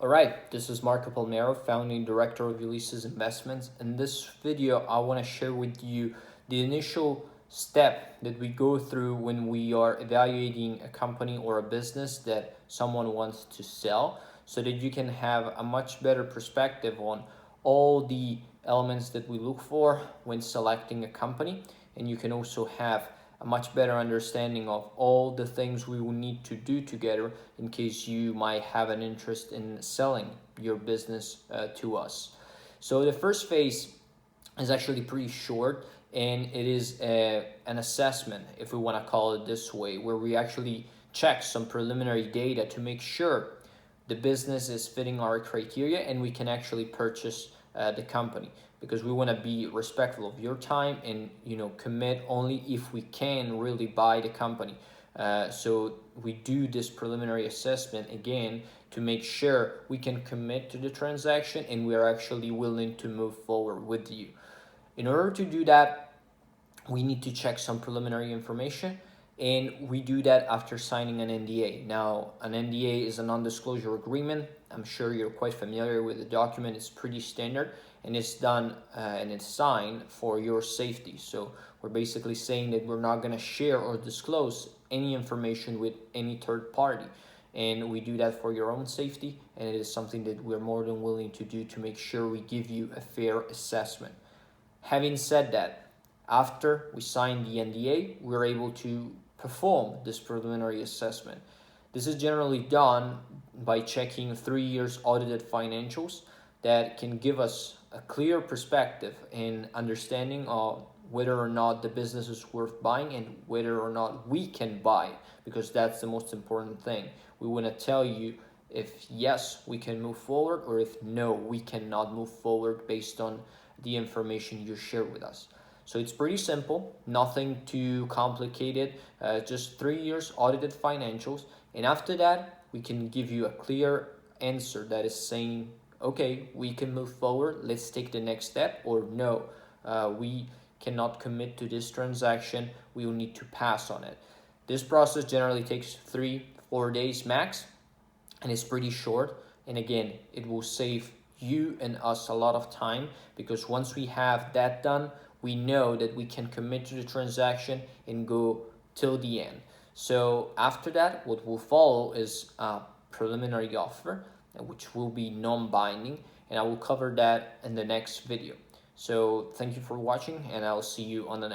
All right, this is Marco Palmero, founding director of Ulysses Investments. In this video, I want to share with you the initial step that we go through when we are evaluating a company or a business that someone wants to sell, so that you can have a much better perspective on all the elements that we look for when selecting a company, and you can also have a much better understanding of all the things we will need to do together in case you might have an interest in selling your business to us. So the first phase is actually pretty short, and it is an assessment, if we want to call it this way, where we actually check some preliminary data to make sure the business is fitting our criteria and we can actually purchase the company, because we want to be respectful of your time and commit only if we can really buy the company. So we do this preliminary assessment again to make sure we can commit to the transaction and we are actually willing to move forward with you. In order to do that, we need to check some preliminary information, and we do that after signing an NDA. Now, an NDA is a non-disclosure agreement. I'm sure you're quite familiar with the document. It's pretty standard, and it's done and it's signed for your safety. So we're basically saying that we're not going to share or disclose any information with any third party, and we do that for your own safety, and it is something that we're more than willing to do to make sure we give you a fair assessment. Having said that, after we sign the NDA, we're able to perform this preliminary assessment. This is generally done by checking 3 years audited financials that can give us a clear perspective and understanding of whether or not the business is worth buying and whether or not we can buy, because that's the most important thing. We want to tell you if yes, we can move forward, or if no, we cannot move forward based on the information you share with us. So it's pretty simple, nothing too complicated, just 3 years audited financials. And after that, we can give you a clear answer that is saying, okay, we can move forward, let's take the next step, or no, we cannot commit to this transaction, we will need to pass on it. This process generally takes 3-4 days max, and it's pretty short. And again, it will save you and us a lot of time, because once we have that done, we know that we can commit to the transaction and go till the end. So after that, what will follow is a preliminary offer, which will be non-binding, and I will cover that in the next video. So thank you for watching, and I'll see you on the next